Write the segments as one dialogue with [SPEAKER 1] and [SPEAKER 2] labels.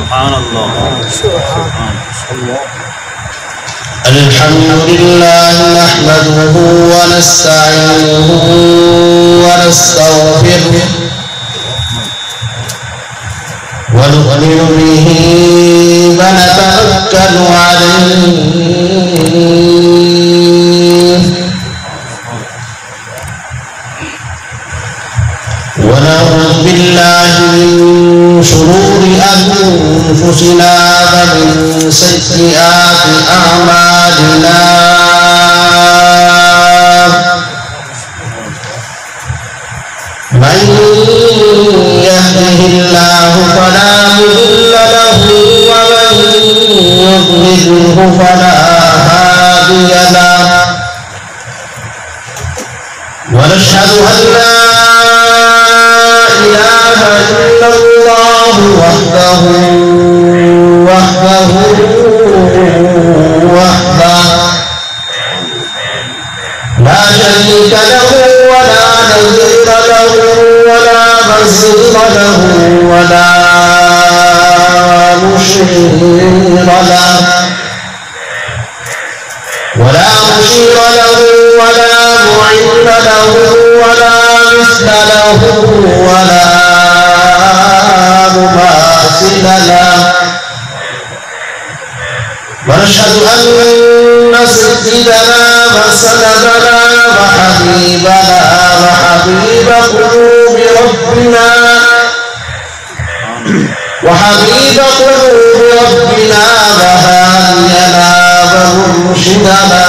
[SPEAKER 1] سبحان اللہ سبحان اللہ.
[SPEAKER 2] الحمد لله نحمده ونستعينه ونستغفره ونؤمن به ونتوكل عليه ونعوذ بالله من شرور أنفسنا ومن سيئات أعمالنا من يهده الله فلا مضل له ومن يضلله فلا هادي له ونشهد أن لا إله إلا الله وحده لا شريك له ولا نظير له ولا مثيل له ولا مشير له ولا معين له ولا مثل له ولا مماثل له ونشهد أن سيدنا وسندنا وحبيبنا وحبيب قلوب ربنا وهادينا ومرشدنا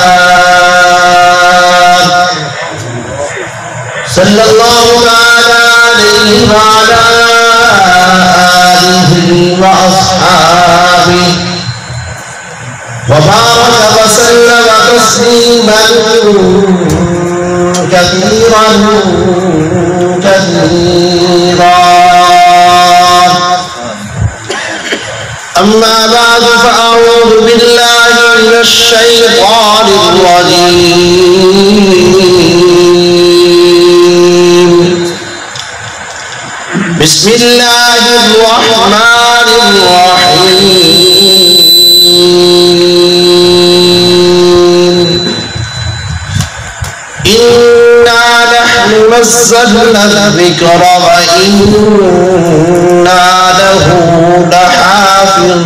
[SPEAKER 2] صلى الله تعالى عليه وعلى آله وأصحابه وبارك وسلم تسليما كثيرا أما بعد فأعوذ بالله من الشيطان الرجيم بسم الله الرحمن الرحيم إنا نحن نزلنا الذكر وإنا له لحافظون.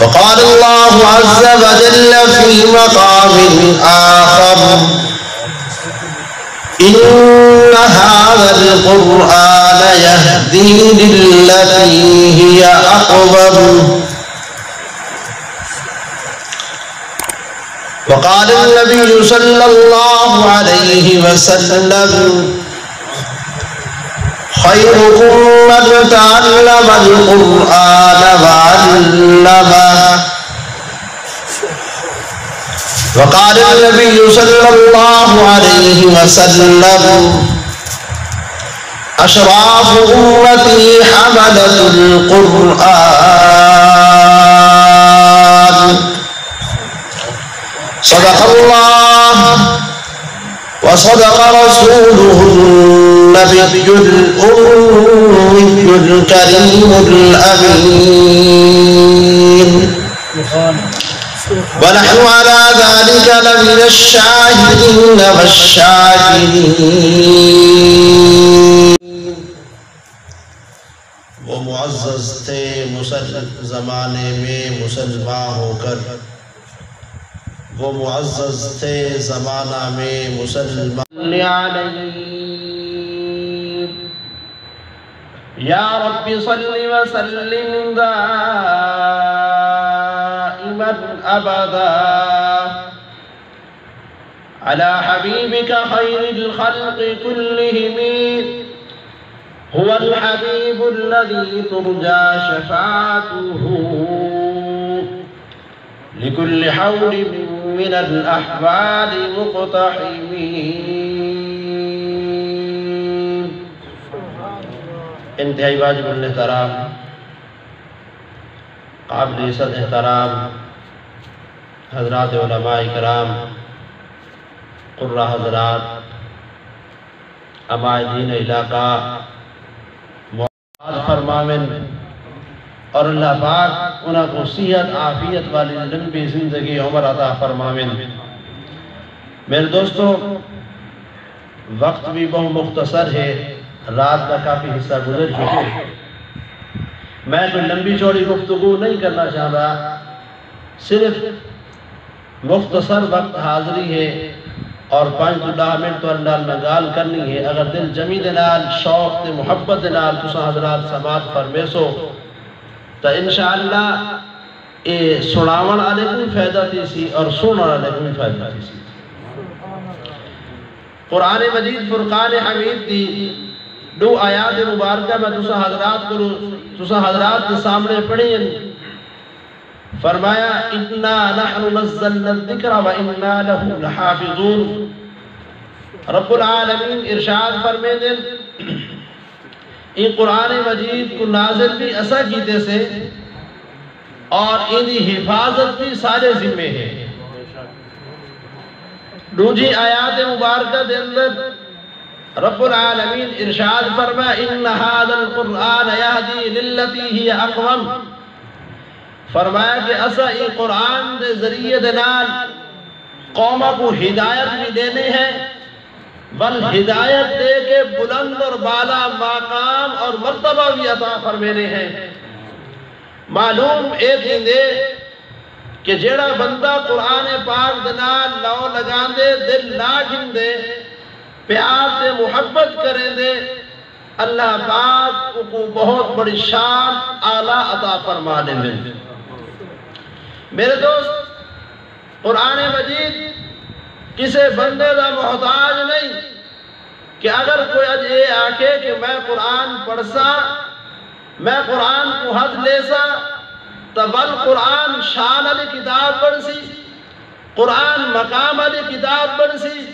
[SPEAKER 2] وقال الله عز وجل في مقام آخر إن هذا القرآن يهدي للتي هي أقوم. وقال النبي صلى الله عليه وسلم خيركم من تعلم القرآن وعلمه. وقال النبي صلى الله عليه وسلم أشراف أمتي حملة القرآن. صدق الله وصدق رسوله النبي الأمي الكريم الأمين ونحن على ذلك لمن الشاهدين والشاكرين. وہ معزز تھے زمانے میں مسلمان ہو کر، وہ معزز تھے زمانہ میں مسلمان علیہ. یا رب صل وسلم دائما ابدا على حبيبك خير الخلق كلهم. هو الحبيب الذي ترجى شفاعته لكل حول من الأحوال مقتحمين. انتہائی واجب الاحترام قابل عزت احترام حضرات علماء کرام، قرہ حضرات،
[SPEAKER 1] عمائدین علاقہ معاذ فرماویں اور اللہ پاک انہاں کو صحت عافیت والی لمبی زندگی عمر عطا فرماویں۔ میرے دوستو وقت بھی بہت مختصر ہے، رات کا کافی حصہ گزر چکے، میں کوئی لمبی چوڑی گفتگو نہیں کرنا چاہ رہا، صرف مختصر وقت حاضری ہے اور 5-10 منٹ تو اندال میں گال کرنی ہے۔ اگر دل جمی دنال شوق تے محبت دنال تسا حضرات سماعت فرمیسو تو انشاءاللہ اے سناون آلے کوئی فائدہ تھی سی اور سنن آلے کوئی فائدہ تھی سی۔ قرآن مجید فرقان حمید دی 2 آیات مبارکہ میں تسا حضرات کے سامنے پڑھی ہیں۔ فرمایا اِنَّا نَحْنُ نَزَّلْنَا الذِّكْرَ وَإِنَّا لَهُ لَحَافِظُونَ۔ رب العالمین ارشاد فرمے دیں ان قرآن مجید کو نازل بھی ایسا کیتے سے اور انہی حفاظت بھی سارے ذمے ہیں۔ دوجی آیات مبارکہ دے اندر رب العالمین ارشاد فرما ان هذا القرآن يهدي للتي هي اقوم۔ فرمایا کہ ایسا یہ قرآن دے ذریعے دنال قومہ کو ہدایت بھی دینے ہیں، بل ہدایت دے کے بلند اور بالا مقام اور مرتبہ بھی عطا فرمینے ہیں۔ معلوم ایک ہی دے کہ جیڑا بندہ قرآن پاک دنال لو لگان دے دل لاگن دے پیار سے محبت کریں دے اللہ پاک کو بہت بڑی شان اعلیٰ عطا فرمانے میں۔ میرے دوست قرآن مجید کسے بندے دا محتاج نہیں کہ اگر کوئی اج اے آکے کہ میں قرآن پڑھسا میں قرآن کو حد لیسا تبل قرآن شان علی کتاب پڑھسی، قرآن مقام علی کتاب پڑھسی،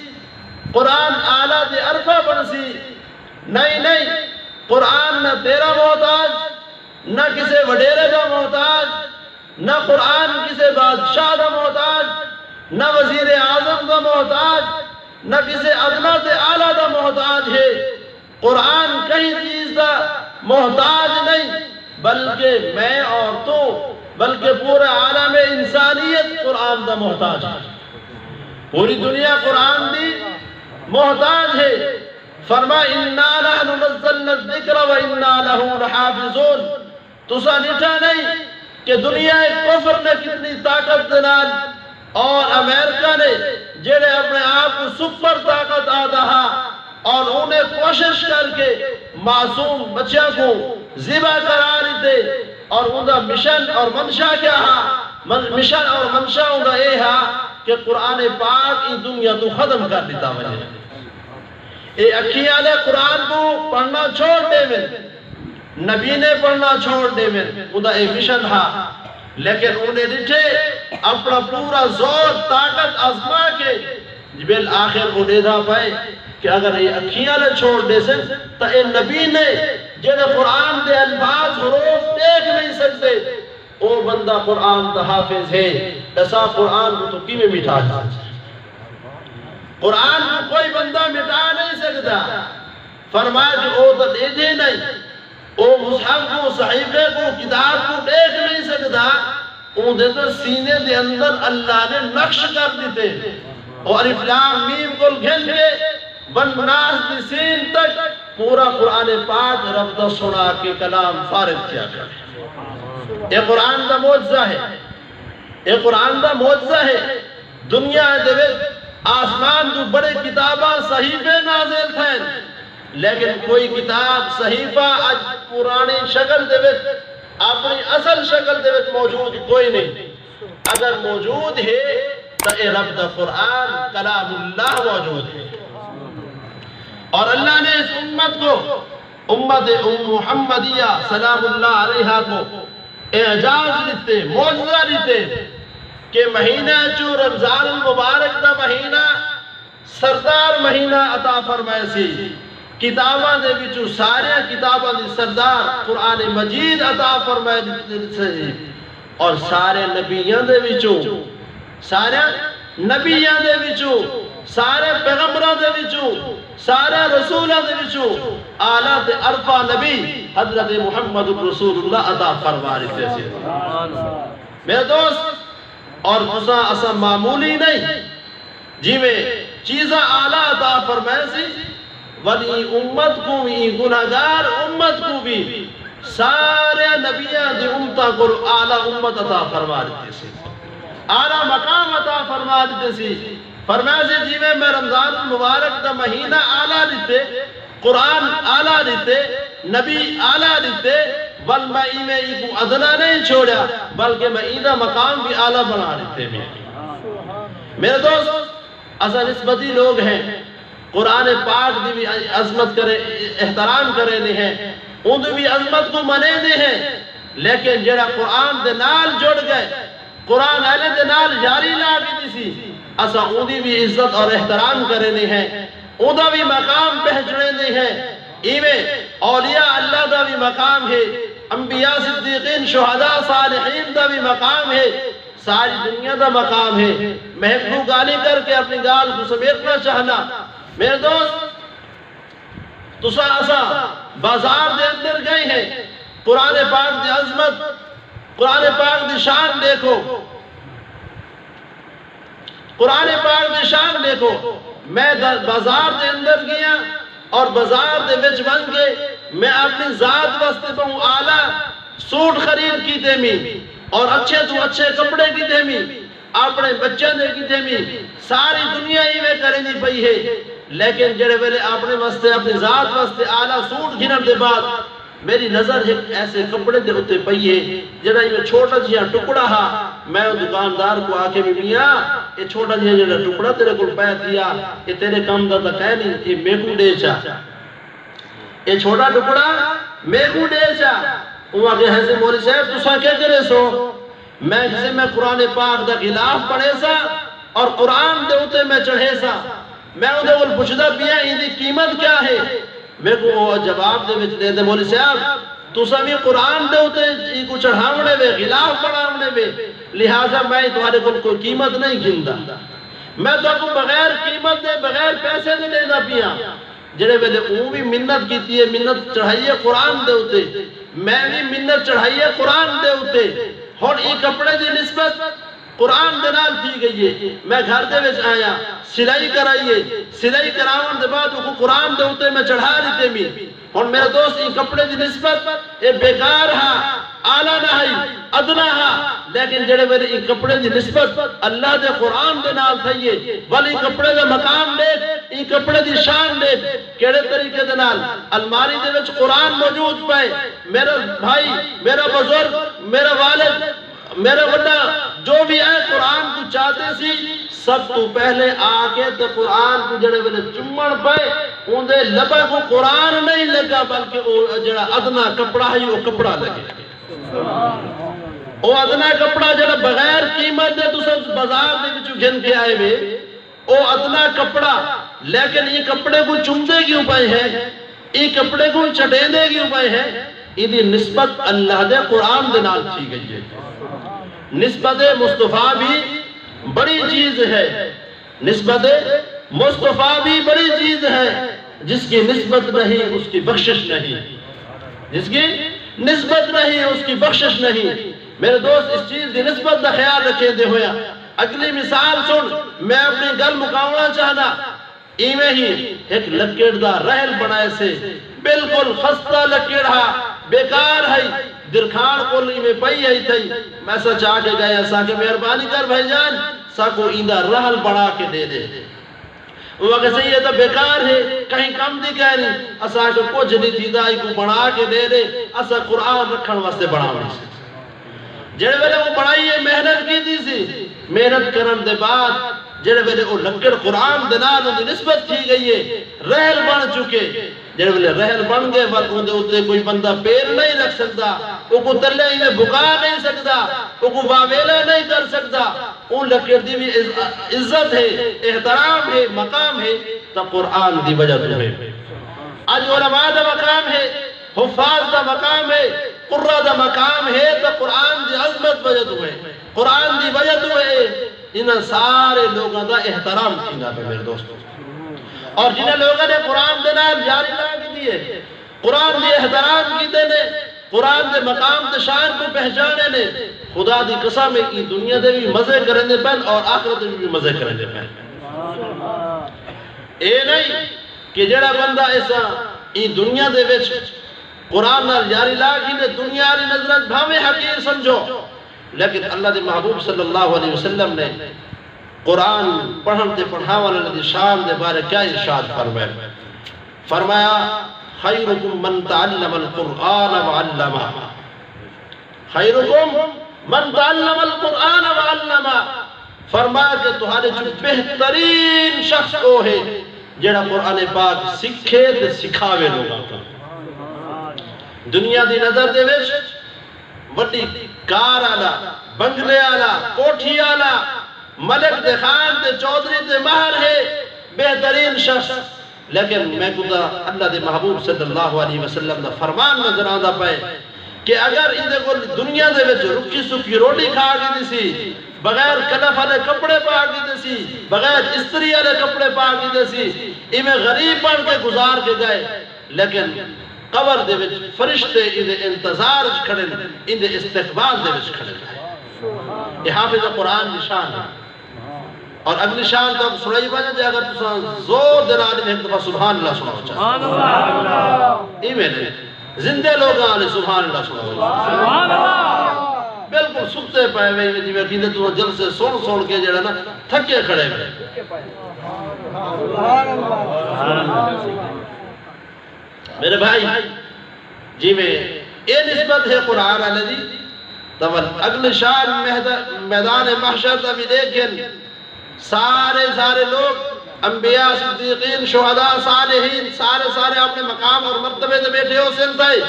[SPEAKER 1] قرآن اعلیٰ دے عرفہ پڑھسی۔ نہیں، قرآن نہ تیرا محتاج، نہ کسے وڈیرے کا محتاج، نہ قرآن کسے بادشاہ کا محتاج، نہ وزیر اعظم کا محتاج، نہ کسے ادنا تے اعلیٰ کا محتاج ہے۔ قرآن کہیں چیز کا محتاج نہیں، بلکہ میں اور تو بلکہ پورا عالم انسانیت قرآن کا محتاج ہے۔ پوری دنیا قرآن دی محتاج ہے۔ فرما اِنَّا نَحْنُ نَزَّلْنَا الذِّكْرَ وَإِنَّا لَهُ لَحَافِظُونَ۔ تسا نٹھا نہیں کہ دنیا کفر نے کتنی طاقت دنال اور امریکہ نے جڑے اپنے آپ کو سپر طاقت آدھا اور انہیں کوشش کر کے معصوم بچہ کو ذبح قرار دے اور انہا مشن اور منشا کیا ہا، مشن اور منشا انہا اے ہا کہ قرآن پاک اس دنیا تو ختم کر دیتا وجہ اے اکھیاں نے قرآن کو پڑھنا چھوڑ دے میں، نبی نے پڑھنا چھوڑ دے میں، انہا اے مشن ہا، لیکن انہیں نٹھے اپنا پورا زور طاقت آزما کے بالآخر انہیں دا پائے کہ اگر یہ اکھیاں نے چھوڑ دے سے تو اے نبی نے جنہیں قرآن دے الفاظ حروف دیکھ نہیں سکتے او بندہ قرآن دا حافظ ہے، ایسا قرآن کو تو کی میں مٹھا جاتا قرآن کو کوئی بندہ مٹا نہیں سکتا۔ فرمایا کہ او تو دے دے نہیں، او مصحف کو صحیفے کو کتاب کو دیکھ نہیں سکتا، او دے تو سینے دے اندر اللہ نے نقش کر دیتے اور الف لام میم کل گھن کے بناس دی سین تک پورا قرآن پاک رب دا سنا کے کلام فارغ کیا کرے۔ یہ قرآن دا معجزہ ہے، یہ قرآن دا معجزہ ہے۔ دنیا دے آسمان تو بڑے کتاباں صحیفے نازل تھے، لیکن کوئی کتاب صحیفہ آج پرانی شکل دے اپنی اصل شکل دے موجود کوئی نہیں۔ اگر موجود ہے تو اے رب دا قرآن کلام اللہ موجود ہے، اور اللہ نے اس امت کو امت محمدیہ سلام اللہ علیہ کو اعجاز دیتے، معجزہ دیتے کہ مہینہ جو رمضان المبارک دا مہینہ سردار مہینہ عطا فرمائے سی، کتاباں دے بچو سارے کتاباں دی سردار قرآن مجید عطا فرمائے سی، اور سارے نبیان دے بچو سارے نبیاں دے وچوں سارے پیغمبراں دے وچوں سارے رسولاں دے وچوں اعلیٰ تے عرفہ نبی حضرت محمد رسول اللہ عطا فرما رہے تھے میرے دوست اور تساں اسا معمولی نہیں جی میں چیزاں اعلیٰ عطا فرمائے سی ولی امت کو بھی گناہگار امت کو بھی سارے نبیاں دی امتہ کو اعلیٰ امت عطا فرما رہے تھے اعلیٰ مقام عطا فرما دیتے سی فرمائے سے جیوے میں رمضان المبارک دا مہینہ اعلیٰ دیتے قرآن اعلیٰ دیتے نبی اعلیٰ دیتے بل میں ایمیں ایکو ادنا نہیں چھوڑیا بلکہ میں ایدہ مقام بھی اعلیٰ بنا دیتے میرے دوست اصل نسبتی لوگ ہیں قرآن پاک دی بھی عظمت کرے احترام کرے نہیں ہیں ان بھی عظمت کو منے نہیں ہیں لیکن جڑا قرآن دے نال جڑ گئے قرآن اہلِ دے نال جاری لاغی دیسی اسا اودی بھی عزت اور احترام کرے نہیں ہیں اودا بھی مقام پہنچنے نہیں ہیں ایویں اولیاء اللہ دا بھی مقام ہے انبیاء صدیقین شہداء صالحین دا بھی مقام ہے ساری دنیا دا مقام ہے محبوب گالی کر کے اپنی گال کو سمیٹنا چاہنا میرے دوست تسا اسا بازار دے اندر گئے ہیں قرآن پاک دی عظمت قرآن پاک دی شان دیکھو قرآن پاک دی شان دیکھو میں بازار دے اندر گیا اور بازار دے وچ بن کے میں اپنی ذات واسطے تو اعلیٰ سوٹ خرید کی دیمی اور اچھے تو اچھے کپڑے کی دیمی اپنے بچے دے کی دیمی ساری دنیا ہی میں کریں دی پئی ہے لیکن جڑے ویلے اپنے واسطے اپنی ذات واسطے اعلیٰ سوٹ گھنن دے بعد میری نظر ایک ایسے کپڑے دے ہوتے پئی ہے جڑا یہ چھوٹا جہاں ٹکڑا ہا میں دکاندار کو آکے بھی میاں یہ چھوٹا جہاں جڑا ٹکڑا تیرے کو پہ دیا یہ تیرے کام دا تا کہہ نہیں یہ میں کو دے چا یہ چھوٹا ٹکڑا میں کو دے چا وہ آگے حیثے مولی صاحب تو سا کیا کرے سو میں کسی میں قرآن پاک دا خلاف پڑھے سا اور قرآن دے ہوتے میں چڑھے سا میں انہیں وہ پوچھتا پیا یہ قیمت کیا ہے میں کو جواب دے وچ دے دے مولی صاحب تو سبھی قرآن دے ہوتے یہ کو چڑھاونے وے خلاف پڑھاونے وے لہٰذا میں تمہارے کو کوئی قیمت نہیں گھندا میں تو کو بغیر قیمت دے بغیر پیسے دے لینا پیا جڑے ویلے وہ بھی منت کیتی ہے منت چڑھائیے قرآن دے ہوتے میں بھی منت چڑھائیے قرآن دے ہوتے اور یہ کپڑے دی نسبت قرآن دے نال تھی گئی ہے میں گھر دے وچ آیا سلائی کرائیے سلائی کراون دے بعد وہ قرآن دے ہوتے میں چڑھا دیتے می اور میرے دوست یہ کپڑے دی نسبت یہ بیکار ہا اعلیٰ نہ ہے ادنا ہا لیکن جڑے میرے یہ کپڑے دی نسبت اللہ دے قرآن دے نال تھئیے والی کپڑے دے مقام لے یہ کپڑے دی شان لے کیڑے طریقے دے نال الماری دے وچ قرآن موجود پائے میرا بھائی میرا بزرگ میرا والد میرے وڈا جو بھی ہے قرآن کو چاہتے سی سب تو پہلے آکے تو قرآن کو جڑے ویلے چمڑ پائے ان دے لبا کو قرآن نہیں لگا بلکہ وہ جڑا ادنا کپڑا ہے وہ کپڑا لگے وہ ادنا کپڑا جڑا بغیر قیمت دے تو سب بازار دے کچھ گھن کے آئے ہوئے وہ ادنا کپڑا لیکن یہ کپڑے کو چمدے کیوں پائے ہیں یہ کپڑے کو چٹیندے کیوں پائے ہیں یہ دی نسبت اللہ دے قرآن دے نال تھی گئی ہے نسبت مصطفیٰ بھی بڑی چیز ہے نسبت مصطفیٰ بھی بڑی چیز ہے جس کی نسبت نہیں اس کی بخشش نہیں جس کی نسبت نہیں اس کی بخشش نہیں میرے دوست اس چیز کی نسبت دا خیال رکھے دے ہویا اگلی مثال سن میں اپنی گل مقاونا چاہنا ایمیں ہی ایک لکڑ دا رحل بنائے سے بالکل خستہ لکڑ ہا بیکار ہے درخان کولی میں پئی ہے تھی میں سا چاہ کے گئے ایسا کہ مہربانی کر بھائی جان سا کو ایندہ رحل بڑھا کے دے دے وہ کہتے ہیں یہ تو بیکار ہے کہیں کم دی کہہ نہیں اسا کو کچھ نہیں تھی دائی کو بڑھا کے دے دے اسا قرآن رکھن واسطے بڑھاونے سے جڑے ویلے وہ بڑھائی ہے محنت کی تھی سی محنت کرن دے بعد جڑے ویلے وہ لکڑ قرآن دنال ان دی نسبت تھی گئی ہے رحل بن چکے جڑے ویلے رحل بن گئے وقت ان دے ہوتے کوئی بندہ پیر نہیں رکھ سکتا وہ کو تلے ہی میں بکا نہیں سکتا وہ کو باویلہ نہیں کر سکتا ان لکڑ دی بھی عزت ہے احترام ہے مقام ہے تو قرآن دی وجہ تو ہے آج علماء دا مقام ہے حفاظ دا مقام ہے قرآن دا مقام ہے تو قرآن دی عظمت وجہ تو ہے قرآن دی وجہ تو ہے انہاں سارے لوگوں دا احترام کینا پہ میرے دوستوں. اور جنہیں لوگوں نے قرآن دے نال جاری لا کی دیئے، قرآن دے احترام کی دے نے، قرآن دے مقام دے شان کو پہچانے نے، خدا دی قسم ہے کہ دنیا دے بھی مزے کریں دے پہن اور آخرت دے بھی مزے کریں دے پہن. اے نہیں کہ جڑا بندہ ایسا این دنیا دے وچ قرآن نال جاری لا کی نے دنیا آری نظرت بھامے حقیر سمجھو، لیکن اللہ دے محبوب صلی اللہ علیہ وسلم نے قرآن پڑھن تے پڑھاوان اللہ دی شان دے بارے کیا ارشاد فرمایا خیرکم من تعلم القرآن وعلمہ. خیرکم من تعلم القرآن وعلمہ. فرمایا کہ تمہارے جو بہترین شخص وہ ہے جڑا قرآن پاک سکھے تے سکھاوے لوگاں کو. دنیا دی نظر دے وچ وڈی کار آلا، بنگلے آلا، کوٹھی آلا، ملک دے خان دے چودھری دے مہر ہے بہترین شخص، لیکن میں کہتا اللہ دے محبوب صلی اللہ علیہ وسلم دا فرمان نظر آندہ پائے کہ اگر اندے کو دنیا دے وچ رکھی سکھی روٹی کھا گی دیسی، بغیر کلف والے کپڑے پا گی دیسی، بغیر استری والے کپڑے پا گی دیسی، میں غریب بن کے گزار کے گئے، لیکن قبر دے وچ فرشتے اندے انتظار کھڑے اندے استقبال دے وچ کھڑے. یہ حافظ قرآن نشان ہے. اور اگلی شان تو اب سنائی بجا جائے اگر تسان زور دلانے میں ایک دفعہ سبحان اللہ سناو چاہتے ہیں. میں نے زندے لوگ آنے سبحان اللہ سناو. بالکل سکتے پائے ہوئے جی میں کہتے تو جل سے سون کے جڑا نا تھکے کھڑے ہوئے. میرے بھائی جی میں یہ نسبت ہے قرآن علیہ دی تول اگلی شان میدان محشر تا بھی لیکن سارے لوگ انبیاء صدیقین شہداء صالحین سارے اپنے مقام اور مرتبے دے بیٹھے ہو سنتائی،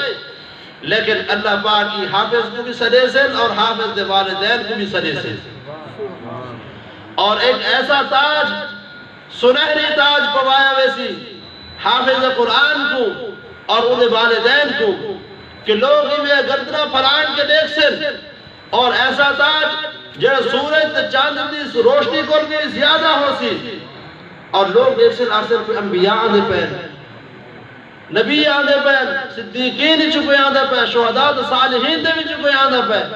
[SPEAKER 1] لیکن اللہ پاک کی حافظ کو بھی سرے سن اور حافظ دے والدین کو بھی سرے سن. اور ایک ایسا تاج سنہری تاج پوایا ویسی حافظ قرآن کو اور انہیں والدین کو کہ لوگ میں گردنہ پھلان کے دیکھ سن، اور ایسا تاج جڑا سورج تے چاند دی روشنی کو بھی زیادہ ہو سی، اور لوگ دیکھ سن آخر کوئی انبیاء آندے پہن، نبی آندے پہن، صدیقین چکے آندے پہن، شہداء صالحین دے بھی چکے آندے پہن،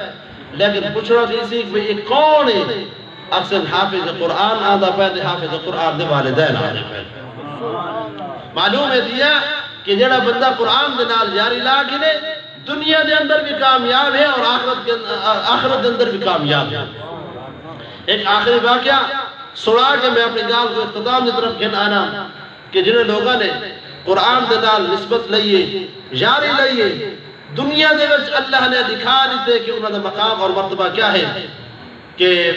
[SPEAKER 1] لیکن پوچھ رہا کسی کہ یہ کون ہے؟ اکثر حافظ قرآن آندہ پہن، حافظ قرآن دے والدین آندے پہن. معلوم ہے دیا کہ جڑا بندہ قرآن دے نال جاری لا کے نے دنیا دے اندر بھی کامیاب ہے اور آخرت دے اندر بھی کامیاب ہے. ایک آخری واقعہ سنا کے میں اپنی گال کو اختتام دی طرف کہنا آنا کہ جنہیں لوگوں نے قرآن دے نال نسبت لئیے جاری لئیے دنیا دے وچ اللہ نے دکھا دیتے کہ انہوں نے مقام اور مرتبہ کیا ہے. کہ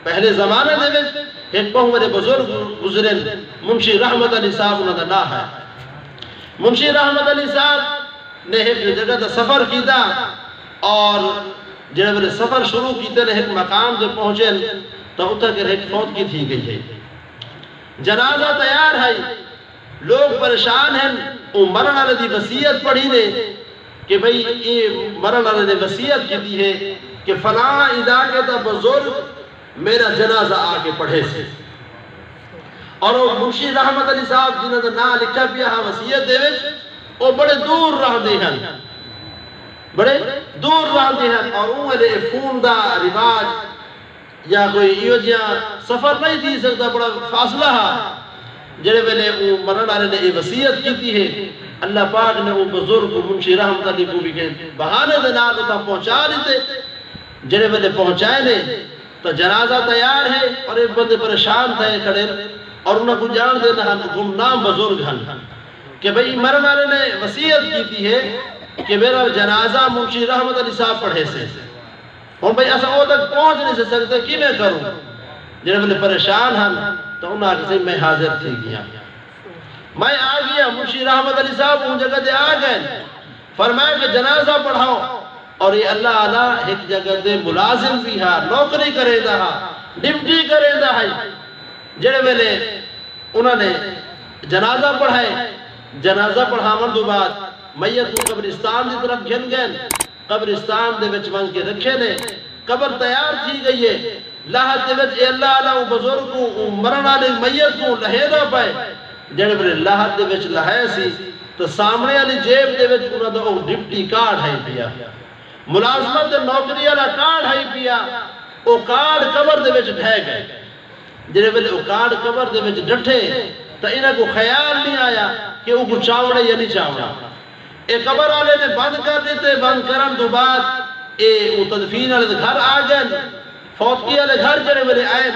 [SPEAKER 1] پہلے زمانے دے وچ ایک بہت بڑے بزرگ گزرن منشی رحمت علی صاحب انہوں نے نام ہے. منشی رحمت علی صاحب نے ایک جگہ دا سفر کیتا اور جنہیں میرے سفر شروع کیتے نے ایک مقام دے پہنچے تو اتھا کہ ایک فوت کی تھی گئی ہے. جنازہ تیار ہے، لوگ پریشان ہیں. مرن والے دی وصیت پڑھی نے کہ بھئی یہ مرن والے نے وصیت کی دی ہے کہ فلاں علاقے دا بزرگ میرا جنازہ آکے پڑھے سے. اور وہ منشی رحمت علی صاحب جنہوں نے نام لکھا پیا ہاں وصیت دے وچ وہ بڑے دور رہ دے ہیں، بڑے دور رہ دے ہیں. اور انہوں نے فون دا رواج یا کوئی ایو جہاں سفر نہیں تھی سکتا، بڑا فاصلہ ہے. جڑے میں وہ مرن والے نے یہ وصیت کی تھی ہے، اللہ پاک نے وہ بزرگ منشی رحمت علی کو بھی بہانے دے نال اتنا پہنچا دیتے. جڑے میں پہنچائے نے تو جنازہ تیار ہے اور ایک بندے پریشان تھے کھڑے اور انہوں کو جان دینا ہم گمنام بزرگ ہن کہ بھئی مرن والے نے وصیت کی تھی ہے کہ میرا جنازہ منشی رحمت علی صاحب پڑھے سے. اور بھئی ایسا وہ تک پہنچ نہیں سے سکتے کی میں کروں. جنہوں میں پریشان ہن تو انہوں نے کہا میں حاضر تھی گیا، میں آ گیا. منشی رحمت علی صاحب ان جگہ دے آ گئے، فرمایا کہ جنازہ پڑھاؤ. اور یہ اللہ علیہ ایک جگہ دے ملازم بھی ہے، نوکری کرے دا ہے، ڈپٹی کرے دا ہے. جڑے ویلے انہوں نے جنازہ پڑھائے، جنازہ پڑھاون دو بعد میت کو قبرستان دی طرف گھن گئے. قبرستان دے وچ مان کے رکھے نے، قبر تیار تھی گئی ہے. لہت دے وچ اے اللہ علیہ بزرگ کو مرن والے میت کو لہے نہ پائے جڑے بلے لہت دے وچ لہے سی تو سامنے والی جیب دے وچ انہاں دا او ڈپٹی کارڈ ہے پیا ملازمت دے نوکری والا کارڈ ہے پیا او کارڈ قبر دے وچ ڈھے گئے جڑے بلے او کارڈ قبر دے وچ ڈٹھے تو انہاں کو خیال نہیں آیا کہ او کو چاوڑے یا نہیں چاوڑا اے قبر والے نے بند کر دیتے بند کرن تو بعد اے او تدفین والے گھر آ گئے فوتگی والے گھر جڑے بلے آئے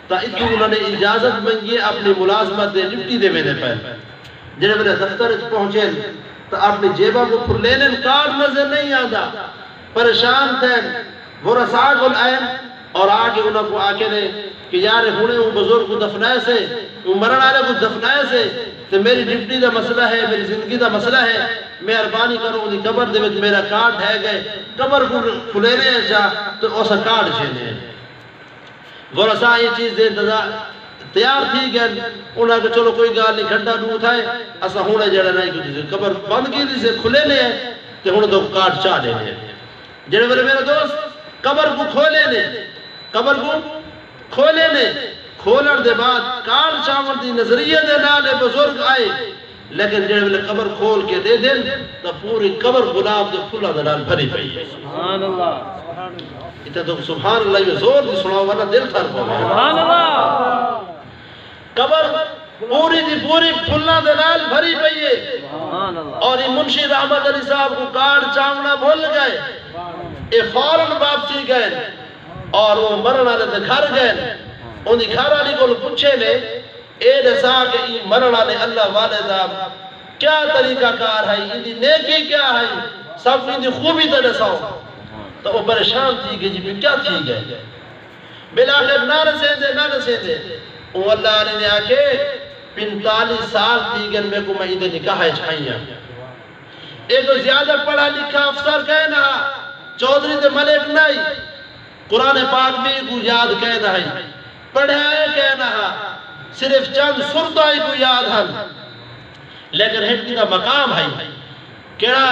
[SPEAKER 1] تو اتنی انہوں نے اجازت منگی اپنی ملازمت دے ڈپٹی دے میرے پہ جنہیں میرے دفتر پہنچے تو اپنی جیبہ کو پھر لینے کارڈ نظر نہیں آتا پریشان تھے وہ رساق العین اور آگے انہوں کو آکے دے کہ یار ہونے وہ بزرگ کو دفنائے سے وہ مرن آلے کو دفنائے سے تو میری ڈپٹی دا مسئلہ ہے میری زندگی دا مسئلہ ہے مہربانی کرو انہی قبر دے وچ میرا کارڈ ہے گئے قبر کو کھلینے جا تو اسا کارڈ چھینے وہ رسا یہ چیز دے تیار تھی گئے انہاں کہ چلو کوئی گال نہیں گھنٹا نو تھائے اسا ہونے جڑا نہیں کچھ قبر بند کی دی سے کھلے لے تے ہونے تو کارڈ چاہ لے لے جڑے بلے میرے دوست قبر کو کھولے لے قبر کو کھولے لے کھولن دے بعد کارڈ چاہور دی نظریہ دے نالے بزرگ آئے لیکن جڑے بلے قبر کھول کے دے دیں تو پوری قبر گلاب دے پھلا دے نال بھری پئی سبحان اللہ اتنا تو سبحان اللہ یہ زور دی سناؤ ورنہ دل تھر پا سبحان اللہ قبر پوری دی پوری پھلنا دنال بھری پئیے اور یہ منشی رحمت علی صاحب کو کارڈ چاونا بھول گئے اے فوراں واپسی گئے اور وہ مرن والے دے گھر گئے ان دی گھر والی کو پوچھے لے اے رسا کہ یہ مرن والے اللہ والے صاحب کیا طریقہ کار ہے ان دی نیکی کیا ہے سب ان دی خوبی تے دساؤ تو وہ پریشان تھی کہ جی کیا تھی گئے بلاخر نہ رسے دے وہ اللہ نے آکے 45 سال تھی گئے میں کو میں ادھے نکاح چھائیاں ایک زیادہ پڑھا لکھا افسر کہنا چودھری دے ملک نہیں قرآن پاک بھی کو یاد کہنا ہے پڑھائے کہنا ہے صرف چند سردائی کو یاد ہے لیکن ہٹی کا مقام ہے کہنا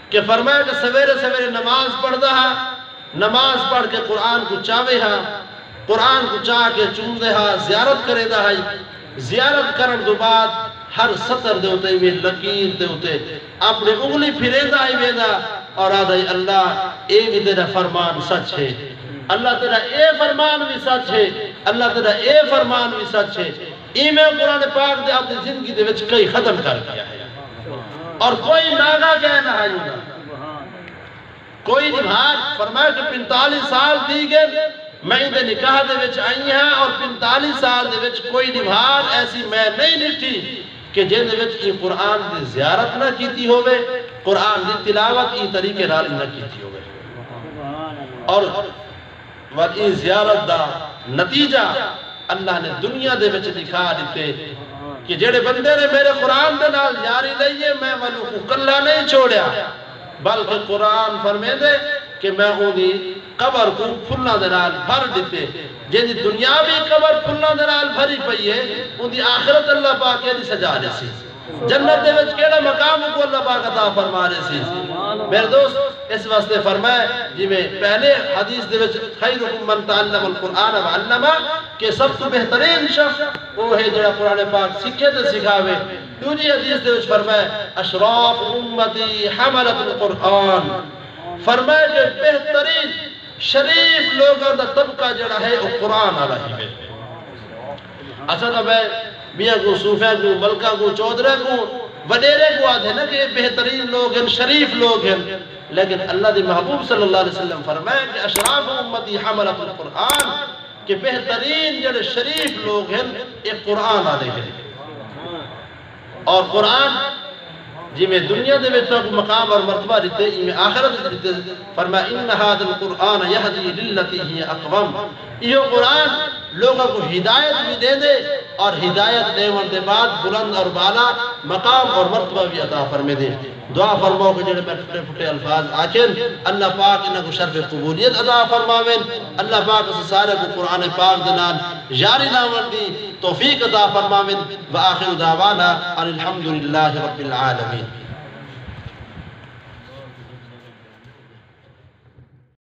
[SPEAKER 1] کہ فرمایا کہ سویرے سویرے نماز پڑھ دہا نماز پڑھ کے قرآن کو چاوے ہاں قرآن کو چاہ کے چون دے ہاں زیارت کرے دا ہے زیارت کرن دو بعد ہر سطر دے ہوتے ہوئے لکیر دے ہوتے اپنے انگلی پھرے دا ہے ویدہ اور آدھا اللہ اے بھی تیرا فرمان سچ ہے اللہ تیرا اے فرمان بھی سچ ہے اللہ تیرا اے فرمان بھی سچ ہے میں قرآن پاک دے اپنی زندگی دے وچ کئی ختم کر دیا ہے اور کوئی ناغا کہنا ہے کوئی نبھار فرمایا کہ 45 سال دی گئے میں اندھے نکاح دے وچ آئی ہیں اور 45 سال دے وچ کوئی نبھار ایسی میں نہیں نٹھی کہ جن دے وچ یہ قرآن دی زیارت نہ کیتی ہوئے قرآن دی تلاوت یہ طریقے نال نہ کیتی ہوئے اور یہ زیارت دا نتیجہ اللہ نے دنیا دے وچ دکھا دیتے کہ جڑے بندے نے میرے قرآن دے نال یاری لئیے میں منو کو کلہ نہیں چھوڑیا بلکہ قرآن فرمے دے کہ میں ہوگی قبر کو پھلنا دنال بھر دیتے جن دنیا بھی قبر پھلنا دنال بھری پئیے ان دی آخرت اللہ پاک یہ سجا رہے سی جنت دے وچ کیڑا مقام کو اللہ پاک عطا فرما رہے سی میرے دوست اس واسطے فرمائے جی میں پہلے حدیث دے وچ خیرکم من تعلم القرآن وعلمہ کہ سب تو بہترین شخص وہ ہے جڑا قرآن پاک سکھے تے سکھاوے دوسری حدیث دے وچ فرمائے اشراف امتی حملت القرآن فرمائے کہ بہترین شریف لوگوں دا طبقہ جڑا ہے وہ قرآن آ رہی ہے اصل اب ہے میاں کو صوفیہ کو ملکہ کو چودرہ کو وڈیرے کو آدھے نا کہ یہ بہترین لوگ ہیں شریف لوگ ہیں لیکن اللہ دی محبوب صلی اللہ علیہ وسلم فرمائے کہ اشراف امتی حملت القرآن کہ بہترین جڑے شریف لوگ ہیں یہ قرآن آ رہے ہیں اور قرآن جی میں دنیا دے میں تک مقام اور مرتبہ دیتے میں آخرت دیتے فرمایا ان هذا القرآن يهدي للتي هي اقوم یہ قرآن لوگوں کو ہدایت بھی دے دے اور ہدایت دے ون دے بعد بلند اور بالا مقام اور مرتبہ بھی عطا فرمے دے دعا فرماؤ کہ جڑے میں پھٹے پھٹے الفاظ آکن اللہ پاک انہاں کو شرف قبولیت عطا فرماویں اللہ پاک اس سارے کو قرآن پاک دنان جاری دامن دی توفیق عطا فرماویں وآخر دعوانا الحمدللہ رب العالمین